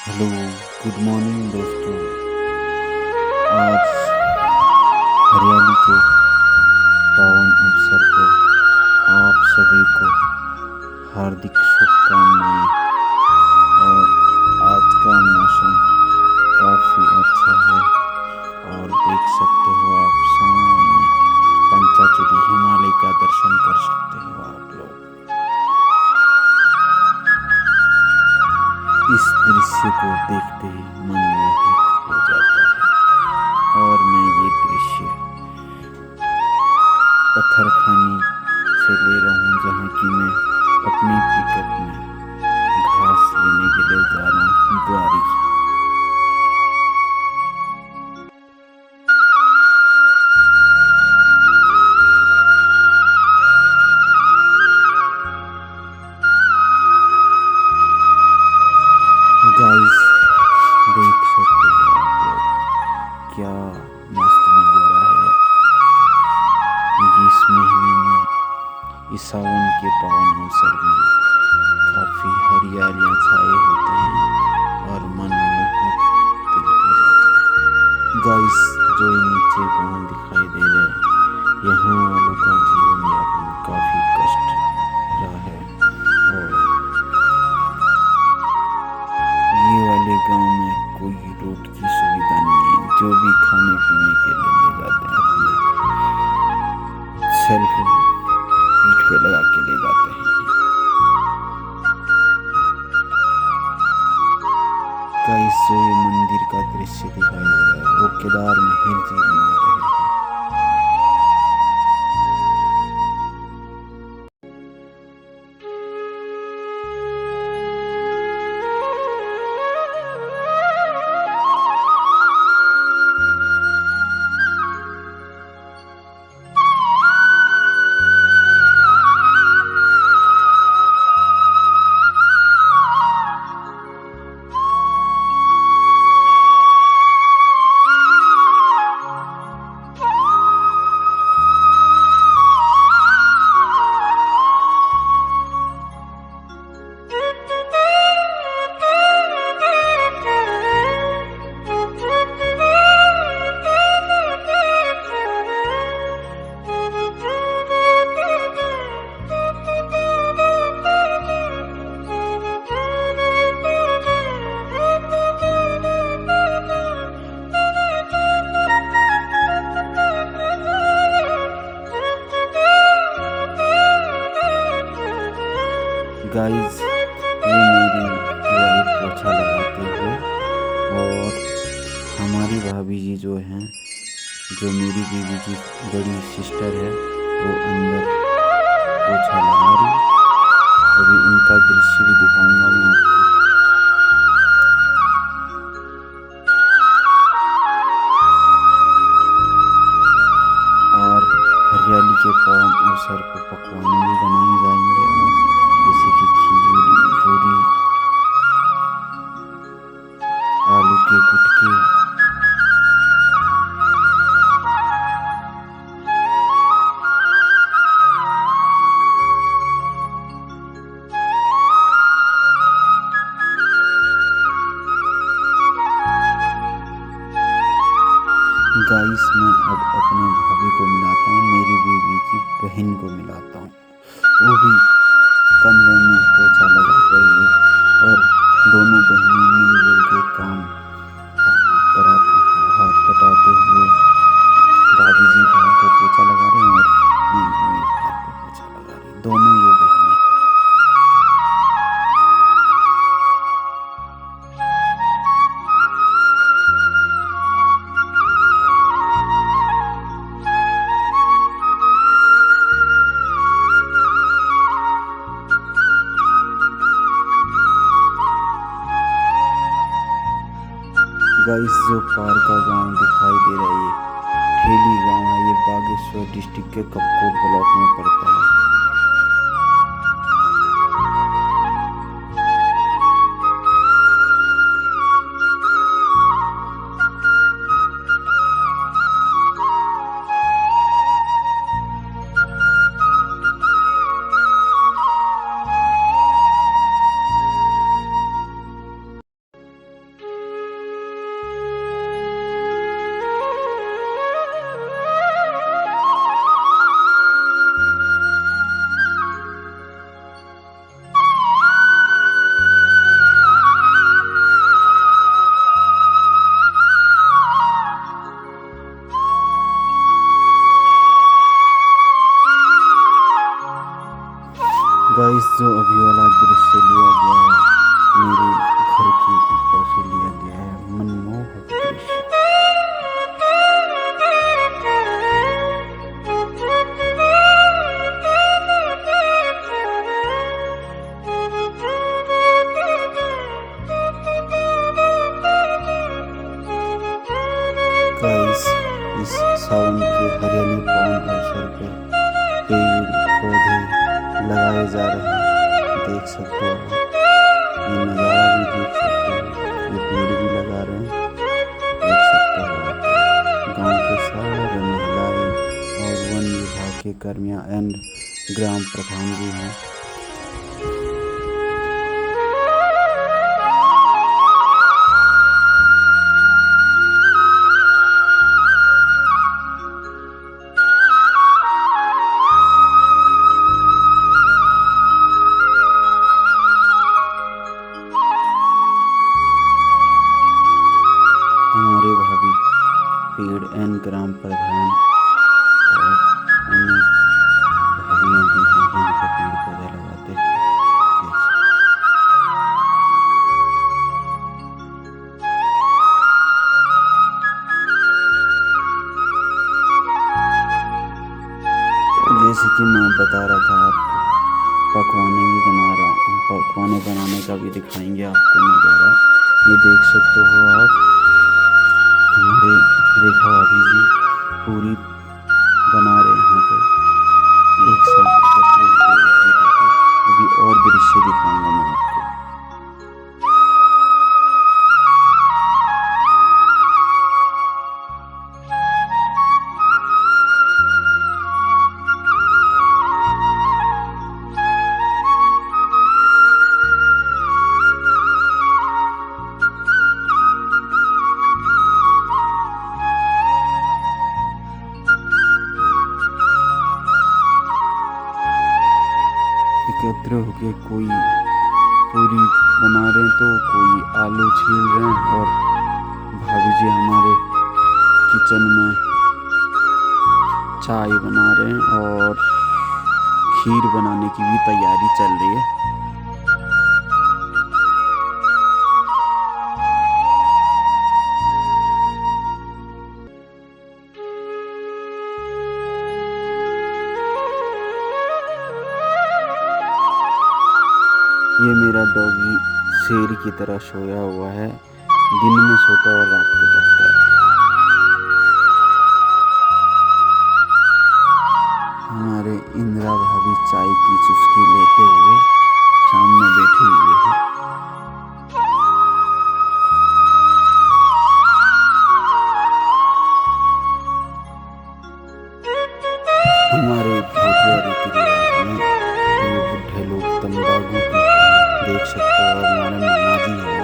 Hello, good morning दोस्तों। आज हरियाली के पावन अवसर पर आप सभी को हार्दिक शुभकामनाएं। और आज का मौसम काफ़ी अच्छा है और देख सकते हो आप सामने पंचाचूरी हिमालय का दर्शन कर सकते हो आप लोग। इस दृश्य को देखते ही मनमोहक हो जाता है। और मैं ये दृश्य पत्थरखानी से ले रहा हूँ, जहाँ की मैं अपनी पिकअप में घास लेने के लिए जा रहा हूँ द्वारी। गाइस, देख सकते हो आप लोग, क्या मस्त नज़ारा है। इस महीने में, इस सावन के पावन अवसर में काफ़ी हरियालियाँ छाए होते हैं और मनमोहक दिल हो जाता है। गाइस, जो ये नीचे गाँव दिखाई दे रहे हैं, यहाँ वालों का जीवन यापन काफ़ी कष्ट रहा है। और ये वाले गांव में कोई रोड की सुविधा नहीं है। जो भी खाने पीने के लिए ले जाते हैं, अपने सेल्फ पीठ पे लगा के ले जाते हैं। गाइस, जो ये मंदिर का दृश्य दिखाई दे रहा है, वो केदार महल जी बना रहे हैं। गाइस, ये मेरी वाइफ पोछा लगाते हुए, और हमारी भाभी जी जो हैं, जो मेरी बीवी की बड़ी सिस्टर है, वो अंदर पोछा लगा रही। अभी उनका दृश्य भी दिखाऊंगा मैं आपको। और हरियाली के पावन अवसर पर पकवान भी बनाए जाएंगे आज, जैसे कि खीर, पूरी, आलू के गुटके। गाइस, मैं अब अपने भाभी को मिलाता हूँ, मेरी बीवी की बहन को मिलाता हूँ। वो भी कमरे में पोछा लगाते हुए, और दोनों बहनें मिलजुल के काम हाथ बटाते हुए, भाभी जी बाहर पे पोछा लगा रहे हैं और मैं बाहर पे पोछा लगा रही, दोनों ये बहनें। गाइस, जो पार का गांव दिखाई दे रहा है, ये ठेली गांव है। ये बागेश्वर डिस्ट्रिक्ट के कपकोट ब्लॉक में पड़ता है। कर्मियाँ एंड ग्राम प्रधान जी हैं। हमारे भाभी पेड़ एंड ग्राम प्रधान और अन्य भाभियाँ भी हैं यहाँ पे पेड़ पौधे लगाते हैं। देख जैसे कि मैं बता रहा था आपको, पकवाने बनाने का भी दिखाएंगे आपको नज़ारा। ये देख सकते हो आप, हमारे रेखा भाभी जी पूरी बना रहे हैं यहाँ पे एक साथ एकत्र होकर। अभी और दृश्य दिखाऊंगा मैं आपको। एकत्र होके कोई पूरी बना रहे हैं तो कोई आलू छील रहे हैं, और भाभी जी हमारे किचन में चाय बना रहे हैं और खीर बनाने की भी तैयारी चल रही है। ये मेरा डॉगी शेर की तरह सोया हुआ है, दिन में सोता है और रात को जगता है। हमारे इंदिरा भाभी चाय की चुस्की लेते हुए सामने बैठी हुई है। हमारे भोजपुरी रीति रिवाज में ये बुढ़े लोग तंबाकू पीते हैं। देख सकते हो हमारे मामा जी हैं।